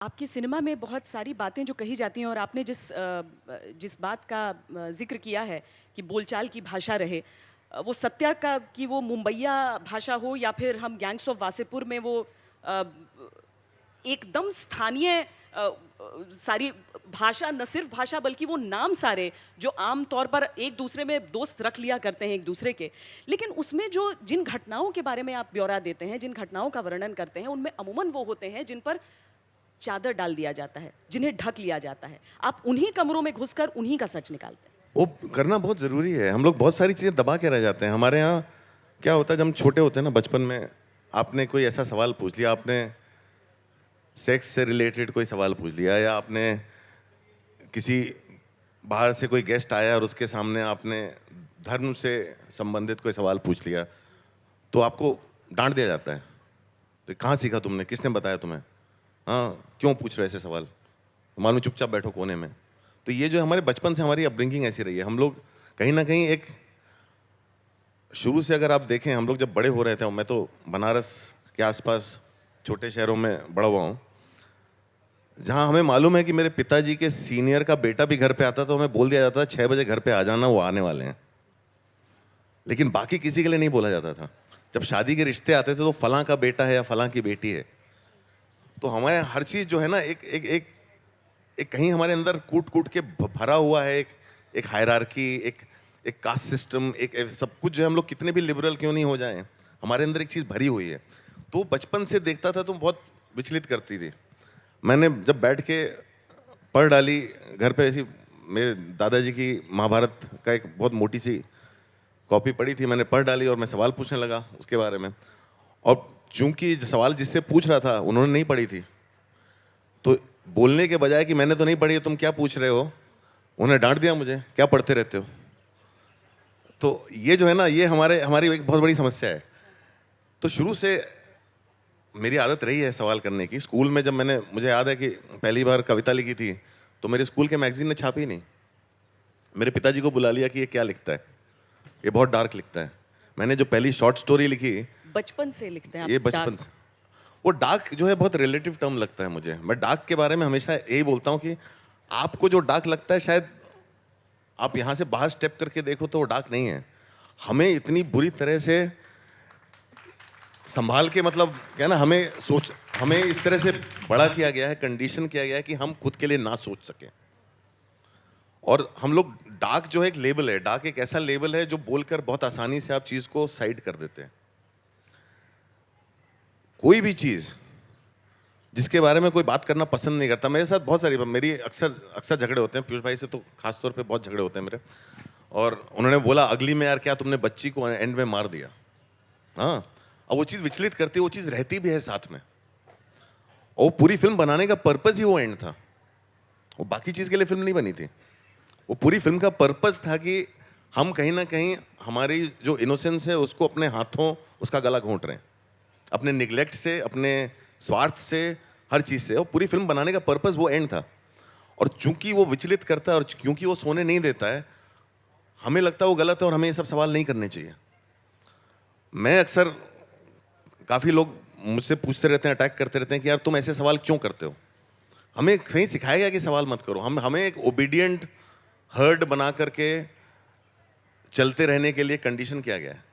आपकी सिनेमा में बहुत सारी बातें जो कही जाती हैं और आपने जिस बात का ज़िक्र किया है कि बोलचाल की भाषा रहे, वो सत्या का कि वो मुंबईया भाषा हो या फिर हम गैंग्स ऑफ वासेपुर में वो अ, एकदम स्थानीय सारी भाषा, न सिर्फ भाषा बल्कि वो नाम सारे जो आम तौर पर एक दूसरे में दोस्त रख लिया करते हैं एक दूसरे के। लेकिन उसमें जो जिन घटनाओं के बारे में आप ब्यौरा देते हैं, जिन घटनाओं का वर्णन करते हैं, उनमें अमूमन वो होते हैं जिन पर चादर डाल दिया जाता है, जिन्हें ढक लिया जाता है। आप उन्हीं कमरों में घुसकर उन्हीं का सच निकालते हैं। वो करना बहुत ज़रूरी है। हम लोग बहुत सारी चीज़ें दबा के रह जाते हैं। हमारे यहाँ क्या होता है, जब हम छोटे होते हैं ना, बचपन में आपने कोई ऐसा सवाल पूछ लिया, आपने सेक्स से रिलेटेड कोई सवाल पूछ लिया, या आपने किसी बाहर से कोई गेस्ट आया और उसके सामने आपने धर्म से संबंधित कोई सवाल पूछ लिया, तो आपको डांट दिया जाता है। तो कहाँ सीखा तुमने, किसने बताया तुम्हें, हाँ क्यों पूछ रहे ऐसे सवाल, मानो चुपचाप बैठो कोने में। तो ये जो हमारे बचपन से हमारी अपब्रिंगिंग ऐसी रही है। हम लोग कहीं ना कहीं एक शुरू से, अगर आप देखें, हम लोग जब बड़े हो रहे थे, मैं तो बनारस के आसपास छोटे शहरों में बड़ा हुआ हूँ, जहाँ हमें मालूम है कि मेरे पिताजी के सीनियर का बेटा भी घर पे आता तो हमें बोल दिया जाता था 6 बजे घर पे आ जाना, वो आने वाले हैं। लेकिन बाकी किसी के लिए नहीं बोला जाता था। जब शादी के रिश्ते आते थे तो फलां का बेटा है या फलां की बेटी है। तो हमारे हर चीज़ जो है ना, एक एक एक एक कहीं हमारे अंदर कूट कूट के भरा हुआ है। एक हायरार्की, एक कास्ट सिस्टम, एक सब कुछ जो है, हम लोग कितने भी लिबरल क्यों नहीं हो जाएं, हमारे अंदर एक चीज़ भरी हुई है। तो बचपन से देखता था तो बहुत विचलित करती थी। मैंने जब बैठ के पढ़ डाली घर पे, ऐसी मेरे दादाजी की महाभारत का एक बहुत मोटी सी कॉपी पड़ी थी, मैंने पढ़ डाली और मैं सवाल पूछने लगा उसके बारे में। और चूंकि सवाल जिससे पूछ रहा था उन्होंने नहीं पढ़ी थी, तो बोलने के बजाय कि मैंने तो नहीं पढ़ी है, तुम क्या पूछ रहे हो, उन्होंने डांट दिया मुझे, क्या पढ़ते रहते हो। तो ये जो है ना, ये हमारी एक बहुत बड़ी समस्या है। तो शुरू से मेरी आदत रही है सवाल करने की। स्कूल में जब मुझे याद है कि पहली बार कविता लिखी थी, तो मेरे स्कूल के मैगजीन ने छापी नहीं। मेरे पिताजी को बुला लिया कि ये क्या लिखता है, ये बहुत डार्क लिखता है। मैंने जो पहली शॉर्ट स्टोरी लिखी, बचपन से लिखते हैं आप? ये बचपन से, वो डार्क जो है बहुत रिलेटिव टर्म लगता है मुझे। मैं डार्क के बारे में हमेशा यही बोलता हूँ कि आपको जो डार्क लगता है, शायद आप यहाँ से बाहर स्टेप करके देखो तो वो डार्क नहीं है। हमें इतनी बुरी तरह से संभाल के, मतलब क्या ना, हमें इस तरह से बड़ा किया गया है, कंडीशन किया गया है कि हम खुद के लिए ना सोच सकें। और हम लोग, डार्क जो है एक लेबल है, डार्क एक ऐसा लेबल है जो बोलकर बहुत आसानी से आप चीज को साइड कर देते हैं। कोई भी चीज जिसके बारे में कोई बात करना पसंद नहीं करता, मेरे साथ बहुत सारी, मेरी अक्सर झगड़े होते हैं, पीयूष भाई से तो खास तौर पे बहुत झगड़े होते हैं मेरे। और उन्होंने बोला, अगली में यार क्या तुमने बच्ची को एंड में मार दिया। हाँ, और वो चीज़ विचलित करती है, वो चीज़ रहती भी है साथ में। और वो पूरी फिल्म बनाने का पर्पस ही वो एंड था, वो बाकी चीज़ के लिए फिल्म नहीं बनी थी। वो पूरी फिल्म का पर्पस था कि हम कहीं ना कहीं हमारी जो इनोसेंस है उसको अपने हाथों उसका गला घोंट रहे हैं, अपने निगलेक्ट से, अपने स्वार्थ से, हर चीज़ से। और पूरी फिल्म बनाने का पर्पस वो एंड था। और चूंकि वो विचलित करता है और क्योंकि वो सोने नहीं देता है, हमें लगता है वो गलत है और हमें ये सब सवाल नहीं करने चाहिए। मैं अक्सर, काफ़ी लोग मुझसे पूछते रहते हैं, अटैक करते रहते हैं कि यार तुम ऐसे सवाल क्यों करते हो। हमें कहीं सिखाया गया कि सवाल मत करो। हमें एक ओबीडियंट हर्ड बना करके चलते रहने के लिए कंडीशन किया गया है।